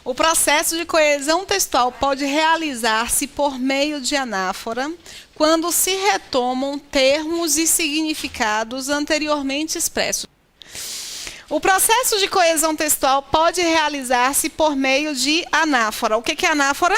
O processo de coesão textual pode realizar-se por meio de anáfora, quando se retomam termos e significados anteriormente expressos. O processo de coesão textual pode realizar-se por meio de anáfora. O que é anáfora?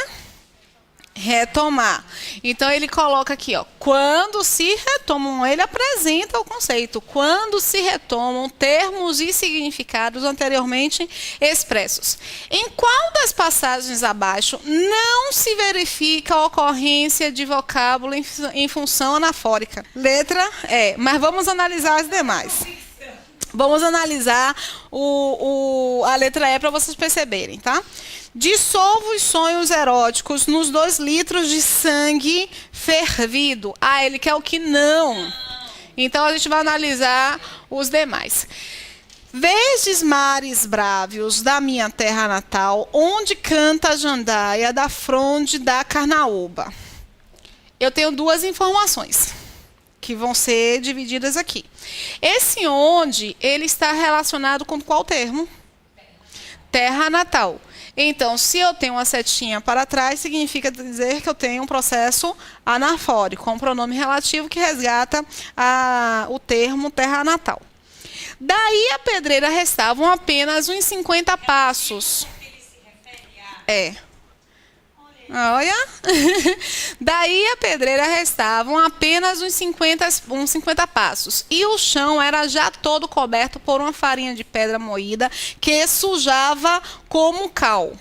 Retomar. Então, ele coloca aqui, ó, quando se retomam, ele apresenta o conceito, quando se retomam termos e significados anteriormente expressos. Em qual das passagens abaixo não se verifica a ocorrência de vocábulo em função anafórica? Letra E, mas vamos analisar as demais. Vamos analisar a letra E para vocês perceberem, tá? Dissolvo os sonhos eróticos nos 2 litros de sangue fervido. Ah, ele quer o que não. Então, a gente vai analisar os demais. Vestes mares brávios da minha terra natal, onde canta a jandaia da fronde da carnaúba. Eu tenho 2 informações que vão ser divididas aqui. Esse onde, ele está relacionado com qual termo? Terra natal. Então, se eu tenho uma setinha para trás, significa dizer que eu tenho um processo anafórico, com um pronome relativo que resgata o termo terra natal. Daí a pedreira restavam apenas uns 50 passos. Olha. Daí a pedreira restavam apenas uns 50 passos. E o chão era já todo coberto por uma farinha de pedra moída que sujava como cal.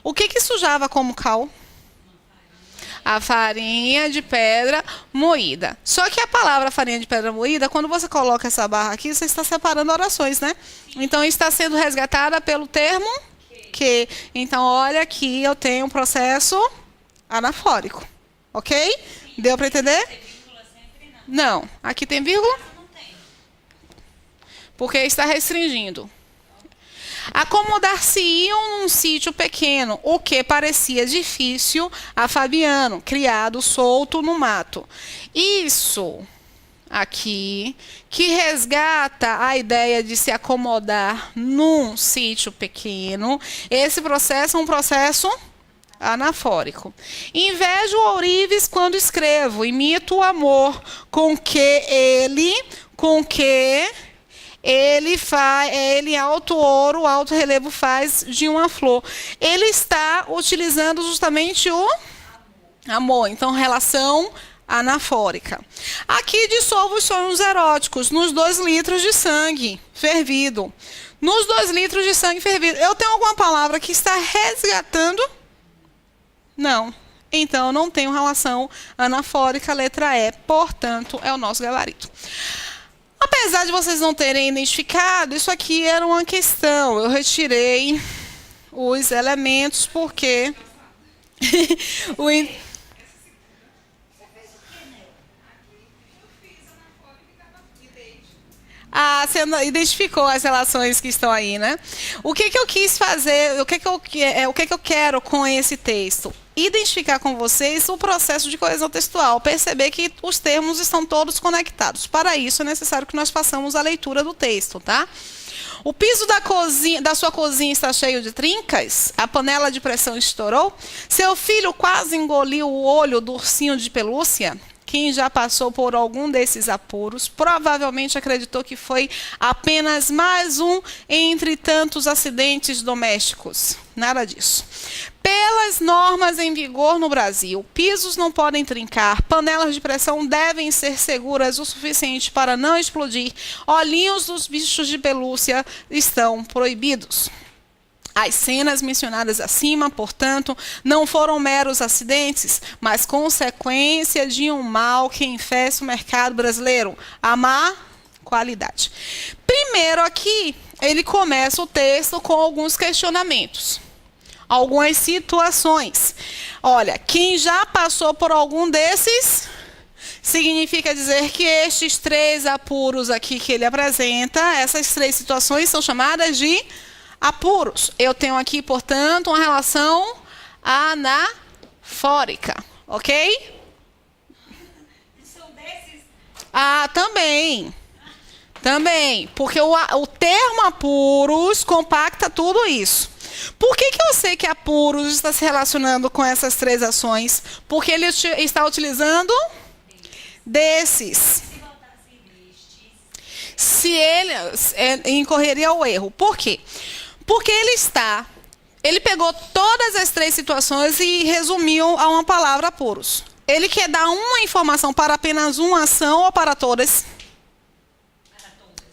O que sujava como cal? A farinha de pedra moída. Só que a palavra farinha de pedra moída, quando você coloca essa barra aqui, você está separando orações, né? Então, está sendo resgatada pelo termo que. Então, olha aqui, eu tenho um processo anafórico. Ok? Deu para entender? Não. Aqui tem vírgula? Porque está restringindo. Acomodar-se-iam num sítio pequeno, o que parecia difícil a Fabiano, criado solto no mato. Isso aqui, que resgata a ideia de se acomodar num sítio pequeno, esse processo é um processo anafórico. Invejo ourives quando escrevo, imito o amor com que ele alto ouro, alto relevo faz de uma flor. Ele está utilizando justamente o amor, então relação anafórica. Aqui dissolvo os sonhos eróticos nos 2 litros de sangue fervido. Nos 2 litros de sangue fervido. Eu tenho alguma palavra que está resgatando? Não. Então, não tenho relação anafórica, letra E. Portanto, é o nosso gabarito. Apesar de vocês não terem identificado, isso aqui era uma questão. Eu retirei os elementos porque você identificou as relações que estão aí, né? O que eu quis fazer, o que eu quero com esse texto? Identificar com vocês o processo de coesão textual, perceber que os termos estão todos conectados. Para isso, é necessário que nós façamos a leitura do texto, tá? O piso da sua cozinha está cheio de trincas? A panela de pressão estourou? Seu filho quase engoliu o olho do ursinho de pelúcia? Quem já passou por algum desses apuros provavelmente acreditou que foi apenas mais um entre tantos acidentes domésticos. Nada disso. Pelas normas em vigor no Brasil, pisos não podem trincar, panelas de pressão devem ser seguras o suficiente para não explodir, olhinhos dos bichos de pelúcia estão proibidos. As cenas mencionadas acima, portanto, não foram meros acidentes, mas consequência de um mal que infesta o mercado brasileiro, a má qualidade. Primeiro aqui, ele começa o texto com alguns questionamentos, algumas situações. Olha, quem já passou por algum desses, significa dizer que estes 3 apuros aqui que ele apresenta, essas 3 situações são chamadas de apuros. Eu tenho aqui, portanto, uma relação anafórica, ok? São desses? Também. Também, porque o termo apuros compacta tudo isso. Por que eu sei que apuros está se relacionando com essas três ações? Porque ele está utilizando desses. Se ele incorreria ao erro. Por quê? Porque ele pegou todas as três situações e resumiu a uma palavra apuros. Ele quer dar uma informação para apenas uma ação ou para todas?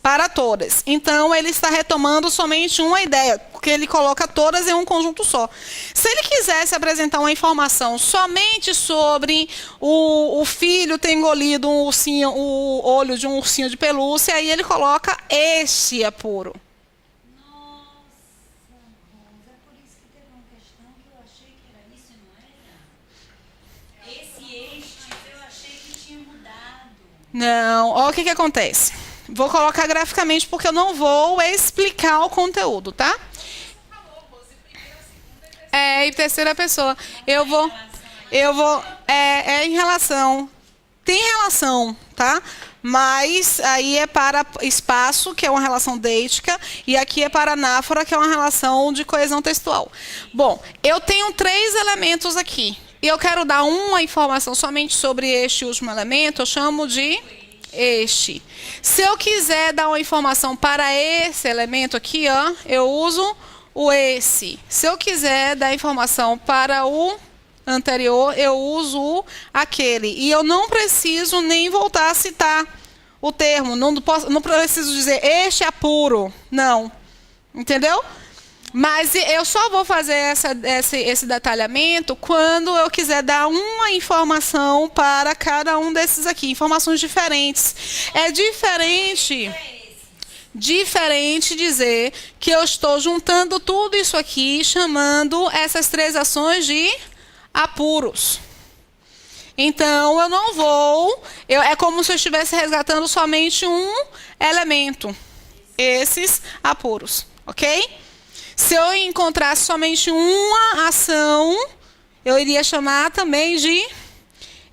Para todas. Então, ele está retomando somente uma ideia, porque ele coloca todas em um conjunto só. Se ele quisesse apresentar uma informação somente sobre o filho ter engolido o olho de um ursinho de pelúcia, aí ele coloca este apuro. Nossa, Rosa, é por isso que teve uma questão que eu achei que era isso e não era. Este, eu achei que tinha mudado. Não, olha o que acontece. Vou colocar graficamente porque eu não vou explicar o conteúdo, tá? É, em terceira pessoa. Eu vou, em relação, tem relação, tá? Mas aí é para espaço, que é uma relação deítica, e aqui é para anáfora, que é uma relação de coesão textual. Bom, eu tenho três elementos aqui, e eu quero dar uma informação somente sobre este último elemento, eu chamo de este. Se eu quiser dar uma informação para esse elemento aqui, ó, eu uso o esse. Se eu quiser dar informação para o anterior, eu uso o aquele. E eu não preciso nem voltar a citar o termo. Não preciso dizer este é puro. Não. Entendeu? Mas eu só vou fazer esse detalhamento quando eu quiser dar uma informação para cada um desses aqui. Informações diferentes. É diferente dizer que eu estou juntando tudo isso aqui, chamando essas três ações de apuros. Então, eu não vou... é como se eu estivesse resgatando somente um elemento. Esses apuros. Ok? Se eu encontrasse somente uma ação, eu iria chamar também de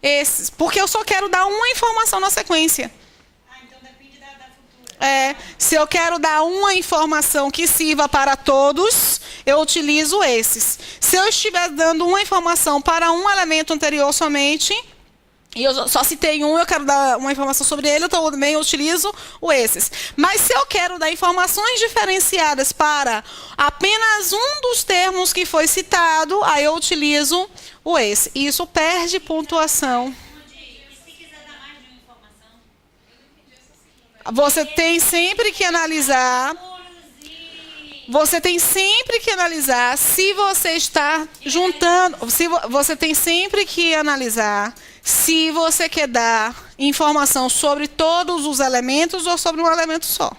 esses. Porque eu só quero dar uma informação na sequência. Então depende da futura. Se eu quero dar uma informação que sirva para todos, eu utilizo esses. Se eu estiver dando uma informação para um elemento anterior somente, e eu só citei um, eu quero dar uma informação sobre ele, eu também utilizo o esses. Mas se eu quero dar informações diferenciadas para apenas um dos termos que foi citado, aí eu utilizo o esse. Isso perde pontuação. Se quiser dar mais de uma informação, Você tem sempre que analisar. Você tem sempre que analisar se você está juntando. Você tem sempre que analisar se você quer dar informação sobre todos os elementos ou sobre um elemento só.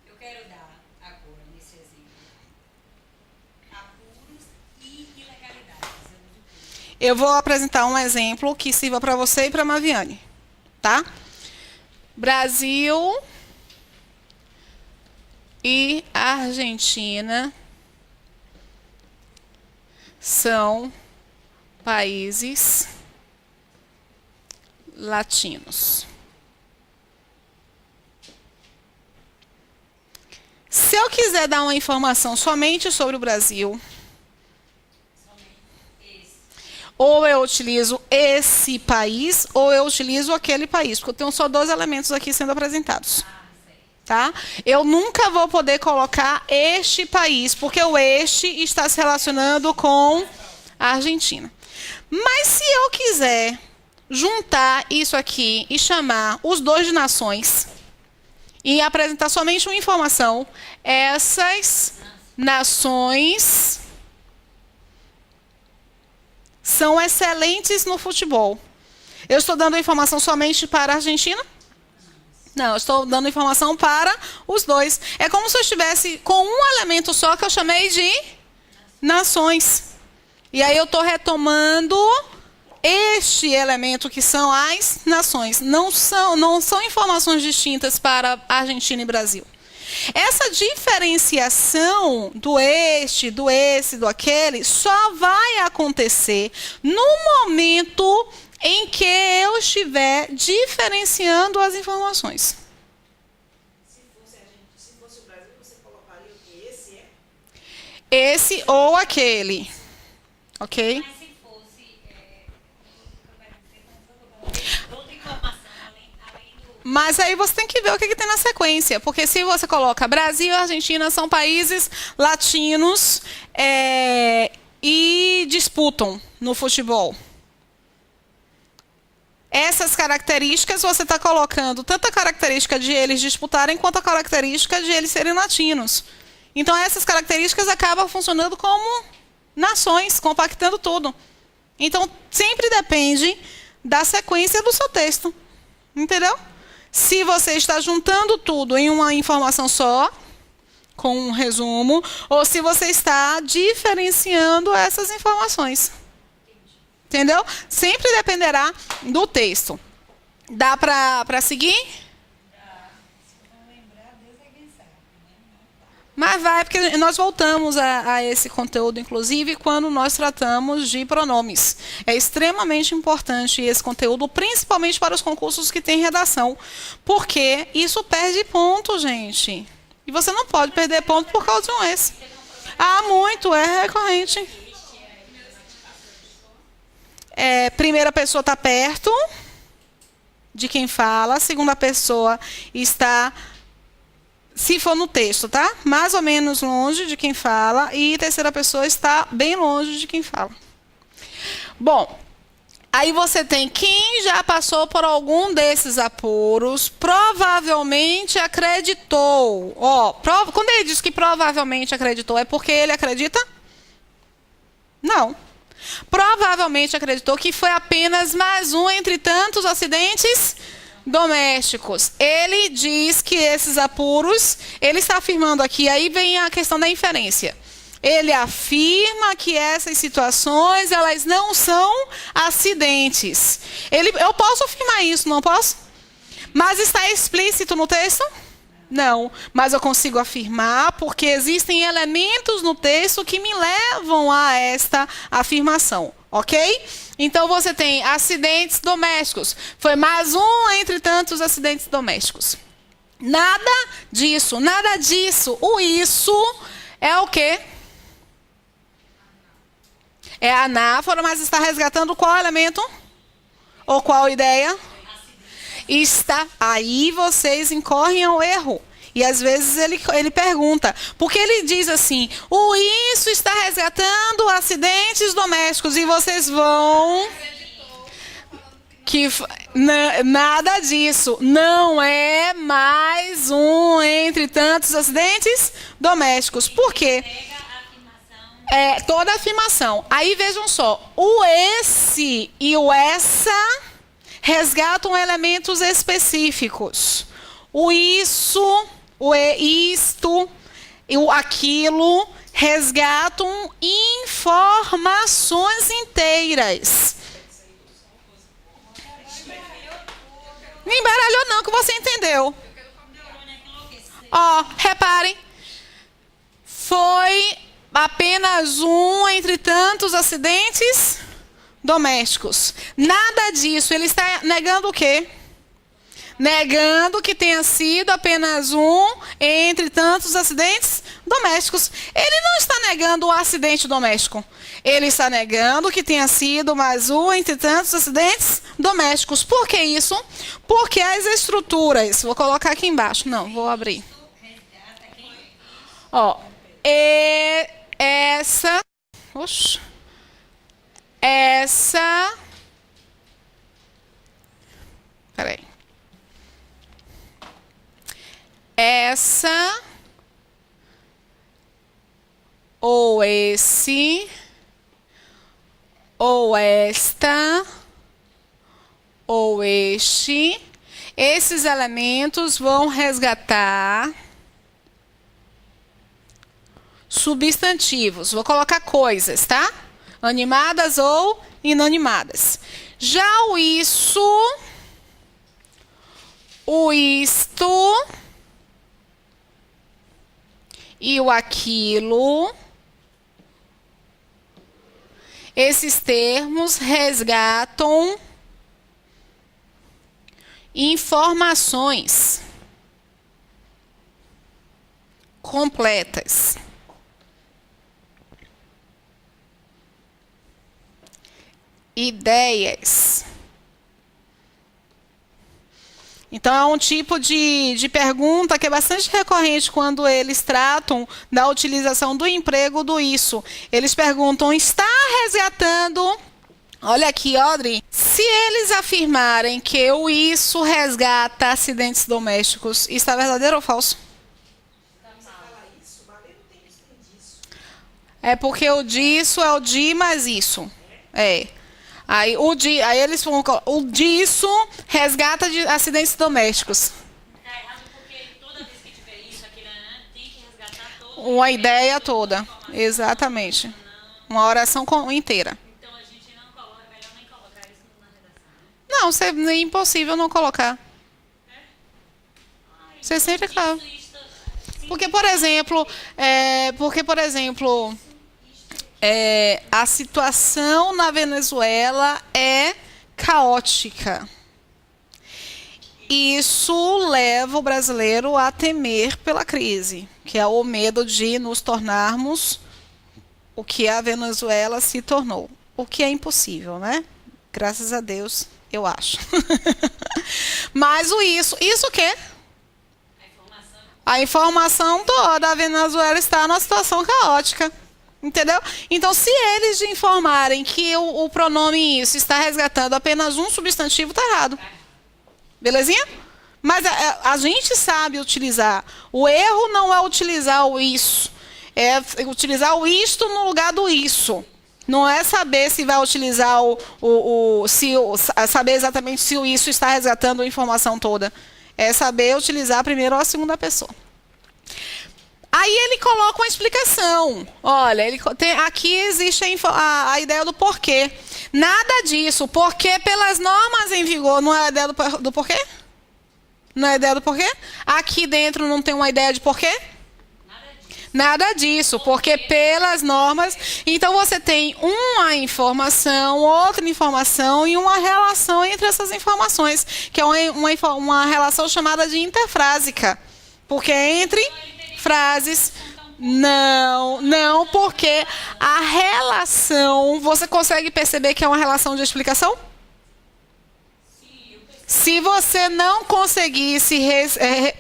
eu quero dar agora, nesse exemplo, apuros e ilegalidades. Eu vou apresentar um exemplo que sirva para você e para a Maviane. Tá? Brasil e Argentina são países latinos. Se eu quiser dar uma informação somente sobre o Brasil, ou eu utilizo esse país, ou eu utilizo aquele país, porque eu tenho só dois elementos aqui sendo apresentados. Tá? Eu nunca vou poder colocar este país, porque o este está se relacionando com a Argentina. Mas se eu quiser juntar isso aqui e chamar os dois de nações e apresentar somente uma informação, essas nações são excelentes no futebol. Eu estou dando informação somente para a Argentina? Não, eu estou dando informação para os dois. É como se eu estivesse com um elemento só que eu chamei de nações. E aí eu estou retomando este elemento que são as nações. Não são informações distintas para Argentina e Brasil. Essa diferenciação do este, do esse, do aquele, só vai acontecer no momento em que eu estiver diferenciando as informações. esse ou aquele. Ok? Mas se fosse, outra informação, além do... Mas aí você tem que ver o que tem na sequência. Porque se você coloca Brasil e Argentina são países latinos e disputam no futebol. Essas características você está colocando tanto a característica de eles disputarem quanto a característica de eles serem latinos. Então essas características acabam funcionando como nações, compactando tudo. Então sempre depende da sequência do seu texto. Entendeu? Se você está juntando tudo em uma informação só, com um resumo, ou se você está diferenciando essas informações. Entendeu? Sempre dependerá do texto. Dá para seguir? Mas vai, porque nós voltamos a esse conteúdo, inclusive, quando nós tratamos de pronomes. É extremamente importante esse conteúdo, principalmente para os concursos que têm redação. Porque isso perde ponto, gente. E você não pode perder ponto por causa de um esse. Ah, muito, é recorrente. Primeira pessoa está perto de quem fala, segunda pessoa está, se for no texto, tá? Mais ou menos longe de quem fala, e terceira pessoa está bem longe de quem fala. Bom, aí você tem quem já passou por algum desses apuros, provavelmente acreditou. Quando ele diz que provavelmente acreditou, é porque ele acredita? Não. Provavelmente acreditou que foi apenas mais um entre tantos acidentes domésticos. Ele diz que esses apuros, ele está afirmando aqui, aí vem a questão da inferência. Ele afirma que essas situações, elas não são acidentes. Eu posso afirmar isso, não posso? Mas está explícito no texto? Não, mas eu consigo afirmar porque existem elementos no texto que me levam a esta afirmação, ok? Então você tem acidentes domésticos. Foi mais um entre tantos acidentes domésticos. Nada disso, nada disso. O isso é o quê? É a anáfora, mas está resgatando qual elemento? Ou qual ideia? Aí vocês incorrem ao erro. E às vezes ele pergunta, porque ele diz assim, o isso está resgatando acidentes domésticos, e vocês vão... Nada disso. Não é mais um entre tantos acidentes domésticos. Por quê? Toda afirmação. Aí vejam só, o esse e o essa resgatam elementos específicos. O isso, o isto e o aquilo resgatam informações inteiras. Não embaralhou não, que você entendeu. Reparem. Foi apenas um entre tantos acidentes domésticos. Nada disso. Ele está negando o quê? Negando que tenha sido apenas um entre tantos acidentes domésticos. Ele não está negando o acidente doméstico. Ele está negando que tenha sido mais um entre tantos acidentes domésticos. Por que isso? Porque as estruturas... Vou colocar aqui embaixo. Não, vou abrir. Essa... Oxe. Peraí. Essa ou esse ou esta ou este, esses elementos vão resgatar substantivos. Vou colocar coisas, tá? Animadas ou inanimadas. Já o isso, o isto e o aquilo, esses termos resgatam informações completas. ideias. Então, é um tipo de pergunta que é bastante recorrente quando eles tratam da utilização do emprego do isso. Eles perguntam, está resgatando... Olha aqui, Audrey. Se eles afirmarem que o isso resgata acidentes domésticos, isso está verdadeiro ou falso? É porque o disso é o de mais isso. É. Aí eles vão colocar, o disso resgata de acidentes domésticos. Tá errado porque toda vez que tiver isso, aquilo tem que resgatar todo. Uma ideia toda. Exatamente. Uma oração inteira. Então a gente não coloca, é melhor nem colocar isso na redação. Não, é impossível não colocar. Você sempre acaba. Porque, por exemplo, a situação na Venezuela é caótica. Isso leva o brasileiro a temer pela crise, que é o medo de nos tornarmos o que a Venezuela se tornou. O que é impossível, né? Graças a Deus, eu acho. Mas isso o quê? A informação toda, a Venezuela está numa situação caótica. Entendeu? Então, se eles informarem que o pronome isso está resgatando apenas um substantivo, está errado. Belezinha? Mas a gente sabe utilizar. O erro não é utilizar o isso. É utilizar o isto no lugar do isso. Não é saber se vai utilizar saber exatamente se o isso está resgatando a informação toda. É saber utilizar a primeira ou a segunda pessoa. Aí ele coloca uma explicação. Olha, aqui existe a ideia do porquê. Nada disso. Porque pelas normas em vigor, não é a ideia do porquê? Não é a ideia do porquê? Aqui dentro não tem uma ideia de porquê? Nada disso. Porque pelas normas... Então, você tem uma informação, outra informação e uma relação entre essas informações. Que é uma relação chamada de interfrásica. Porque entre... frases, não, porque a relação, você consegue perceber que é uma relação de explicação? Se você não conseguisse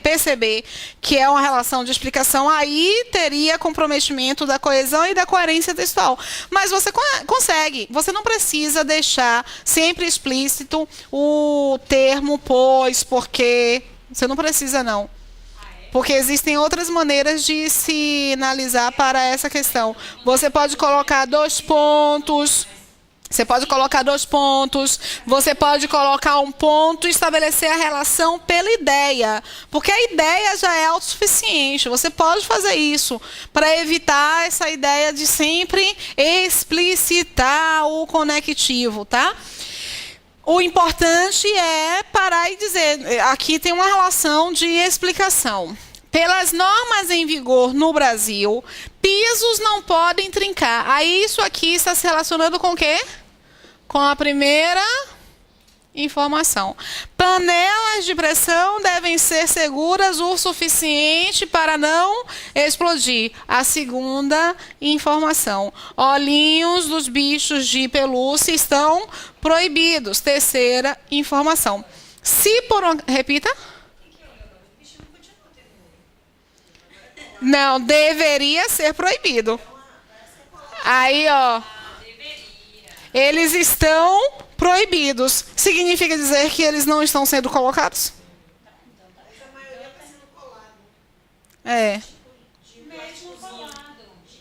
perceber que é uma relação de explicação, aí teria comprometimento da coesão e da coerência textual. Mas você consegue, você não precisa deixar sempre explícito o termo pois, porque, você não precisa não. Porque existem outras maneiras de sinalizar para essa questão. Você pode colocar dois pontos. Você pode colocar dois pontos. Você pode colocar um ponto e estabelecer a relação pela ideia. Porque a ideia já é autossuficiente. Você pode fazer isso para evitar essa ideia de sempre explicitar o conectivo, tá? O importante é parar e dizer, aqui tem uma relação de explicação. Pelas normas em vigor no Brasil, pisos não podem trincar. Aí isso aqui está se relacionando com o quê? Com a primeira informação. Panelas de pressão devem ser seguras o suficiente para não explodir. A segunda informação. Olhinhos dos bichos de pelúcia estão proibidos. Terceira informação. Se por uma... Repita. Não, deveria ser proibido. Aí, ó. Eles estão proibidos. Significa dizer que eles não estão sendo colocados? É.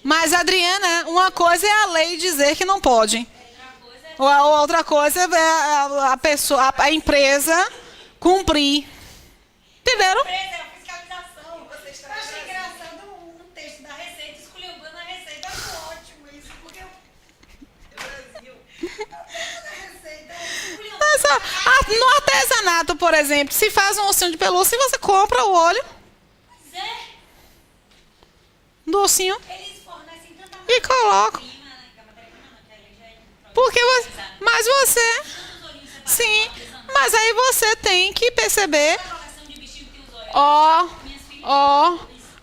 Mas, Adriana, uma coisa é a lei dizer que não pode. A outra coisa é a empresa cumprir. Entenderam? No artesanato, por exemplo, se faz um ossinho de pelúcia, você compra o óleo do ossinho e coloca. Porque mas você... Sim, mas aí você tem que perceber... Ó,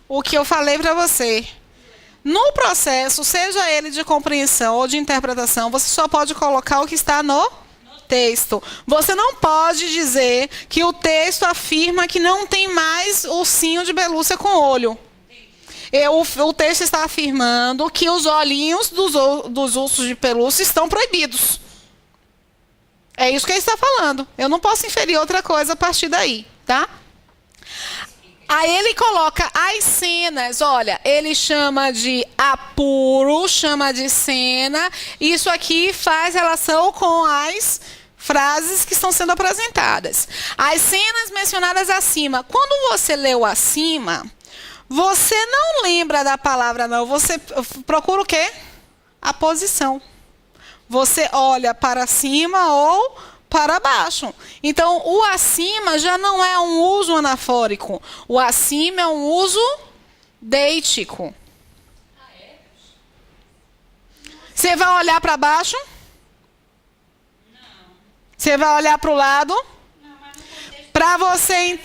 o que eu falei pra você. No processo, seja ele de compreensão ou de interpretação, você só pode colocar o que está no texto. Você não pode dizer que o texto afirma que não tem mais ursinho de pelúcia com olho. O texto está afirmando que os olhinhos dos ursos de pelúcia estão proibidos. É isso que ele está falando. Eu não posso inferir outra coisa a partir daí, tá? Aí ele coloca as cenas, olha, ele chama de apuro, chama de cena. Isso aqui faz relação com as frases que estão sendo apresentadas. As cenas mencionadas acima. Quando você leu acima, você não lembra da palavra, não. Você procura o quê? A posição. Você olha para cima ou para baixo. Então, o acima já não é um uso anafórico. O acima é um uso deítico. Você vai olhar para baixo? Você vai olhar para o lado? Para você...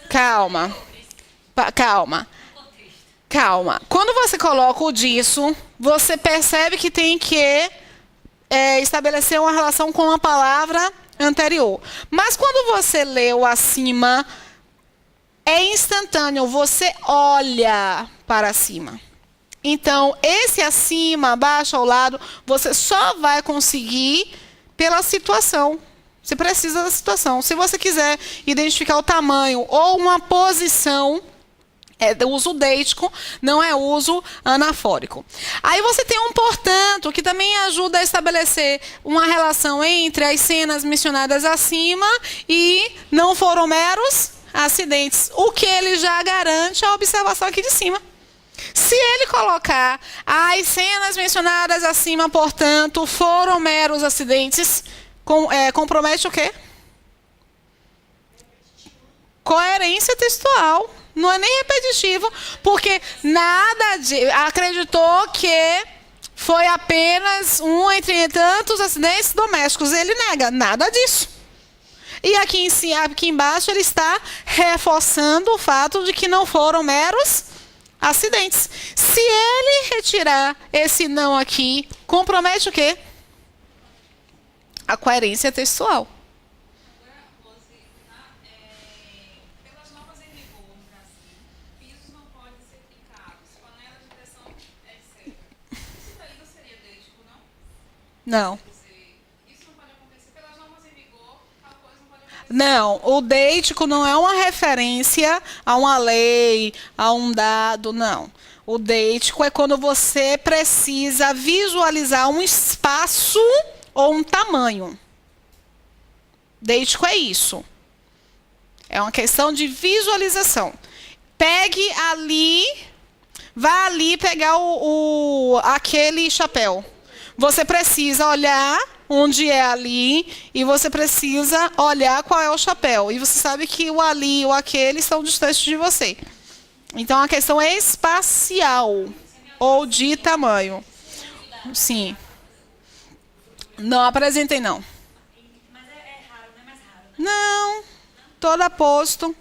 Calma. Calma. Calma. Quando você coloca o disso, você percebe que tem que estabelecer uma relação com a palavra anterior. Mas quando você lê o acima, é instantâneo. Você olha para cima. Então, esse acima, abaixo, ao lado, você só vai conseguir pela situação. Você precisa da situação. Se você quiser identificar o tamanho ou uma posição, é uso deítico, não é uso anafórico. Aí você tem um portanto, que também ajuda a estabelecer uma relação entre as cenas mencionadas acima e não foram meros acidentes. O que ele já garante a observação aqui de cima. Se ele colocar as cenas mencionadas acima, portanto, foram meros acidentes, compromete o quê? Coerência textual. Não é nem repetitivo, porque acreditou que foi apenas um entre tantos acidentes domésticos. Ele nega nada disso. E aqui embaixo ele está reforçando o fato de que não foram meros acidentes. Se ele retirar esse não aqui, compromete o quê? A coerência textual. Não. Não, o deítico não é uma referência a uma lei, a um dado, não. O deítico é quando você precisa visualizar um espaço ou um tamanho. Deítico é isso. É uma questão de visualização. Pegue ali, vá ali pegar aquele chapéu. Você precisa olhar onde é ali e você precisa olhar qual é o chapéu. E você sabe que o ali e o aquele estão distantes de você. Então, a questão é espacial ou de tamanho. Sim. Não apresentei, não. Mas é raro, não é mais raro, né? Não. Todo aposto.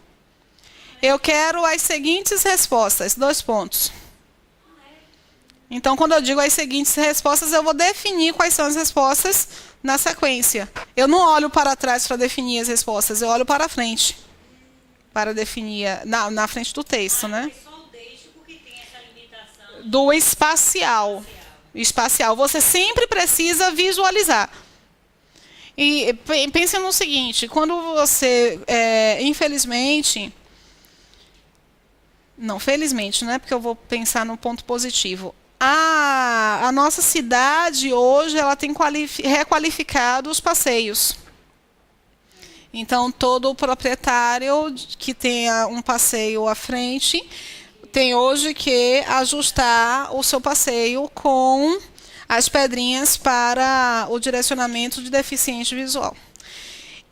Eu quero as seguintes respostas. 2 pontos. Então, quando eu digo as seguintes respostas, eu vou definir quais são as respostas na sequência. Eu não olho para trás para definir as respostas, eu olho para frente. Para definir, na frente do texto, né? É só o deítico que tem essa limitação. Do espacial. Espacial. Você sempre precisa visualizar. E pense no seguinte, quando você, infelizmente... Não, felizmente, né? Porque eu vou pensar no ponto positivo. A nossa cidade hoje ela tem requalificado os passeios. Então, todo proprietário que tenha um passeio à frente tem hoje que ajustar o seu passeio com as pedrinhas para o direcionamento de deficiente visual.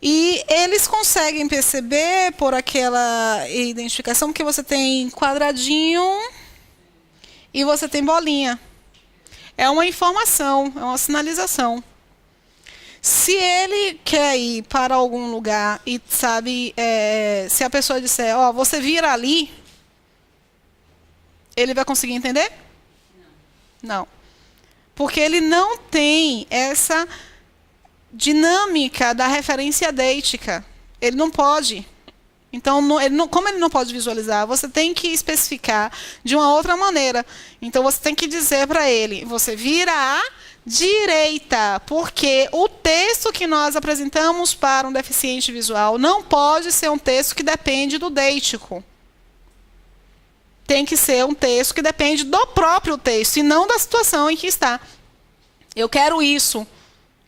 E eles conseguem perceber por aquela identificação que você tem quadradinho e você tem bolinha. É uma informação, é uma sinalização. Se ele quer ir para algum lugar e sabe, se a pessoa disser, ó, você vira ali, ele vai conseguir entender? Não. Porque ele não tem essa dinâmica da referência deítica. Ele não pode. Então, como ele não pode visualizar, você tem que especificar de uma outra maneira. Então, você tem que dizer para ele, você vira à direita, porque o texto que nós apresentamos para um deficiente visual não pode ser um texto que depende do deítico. Tem que ser um texto que depende do próprio texto e não da situação em que está. Eu quero isso.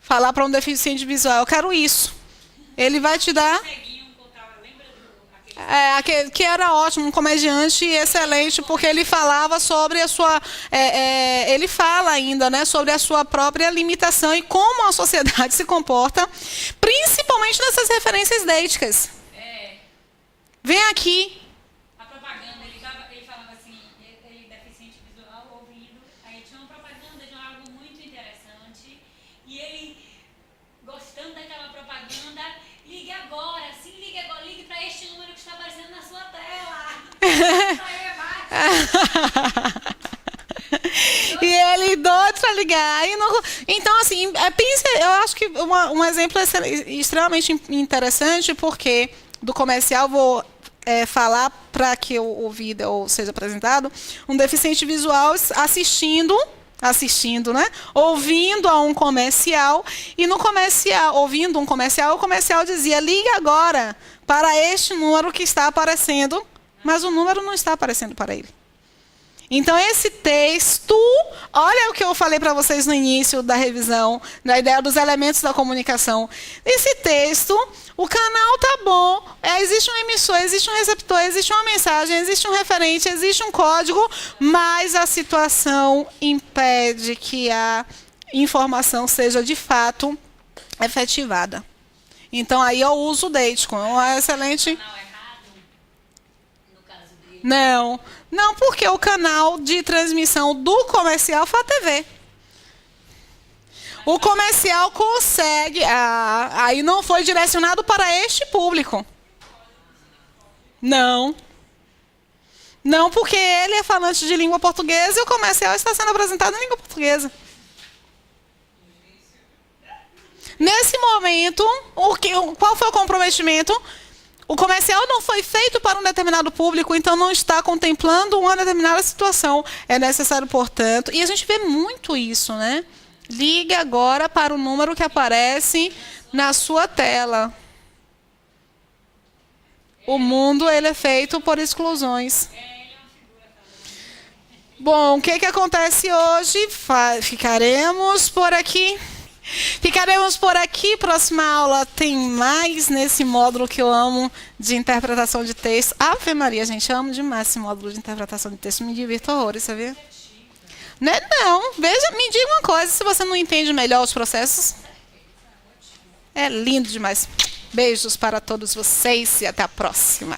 Falar para um deficiente visual, eu quero isso. Ele vai te dar... que era ótimo, um comediante excelente, porque ele falava sobre a sua... ele fala ainda, né, sobre a sua própria limitação e como a sociedade se comporta, principalmente nessas referências deíticas. Vem aqui. A propaganda, ele falava assim, ele deficiente visual, ouvindo, aí tinha uma propaganda de algo muito interessante, e ele, gostando daquela propaganda, ligue agora, sim, ligue agora, ligue para este número que está aparecendo na sua tela. E ele doido para ligar. Então, assim, eu acho que um exemplo extremamente interessante, porque do comercial vou falar para que o vídeo seja apresentado, um deficiente visual assistindo, né? Ouvindo a um comercial, e no comercial, ouvindo um comercial, o comercial dizia, ligue agora para este número que está aparecendo, mas o número não está aparecendo para ele. Então, esse texto, olha o que eu falei para vocês no início da revisão, da ideia dos elementos da comunicação. Esse texto, o canal tá bom, existe um emissor, existe um receptor, existe uma mensagem, existe um referente, existe um código, mas a situação impede que a informação seja, de fato, efetivada. Então, aí eu uso o deítico, é um excelente... Não, porque o canal de transmissão do comercial foi a TV. O comercial consegue... aí não foi direcionado para este público. Não, porque ele é falante de língua portuguesa e o comercial está sendo apresentado em língua portuguesa. Nesse momento, qual foi o comprometimento? O comercial não foi feito para um determinado público, então não está contemplando uma determinada situação. É necessário, portanto, e a gente vê muito isso, né? Ligue agora para o número que aparece na sua tela. O mundo, ele é feito por exclusões. Bom, o que acontece hoje? Ficaremos por aqui. Próxima aula tem mais nesse módulo que eu amo de interpretação de texto. Ave Maria, gente, eu amo demais esse módulo de interpretação de texto. Me divirto horrores, sabia? Não, veja, me diga uma coisa, se você não entende melhor os processos. É lindo demais. Beijos para todos vocês e até a próxima.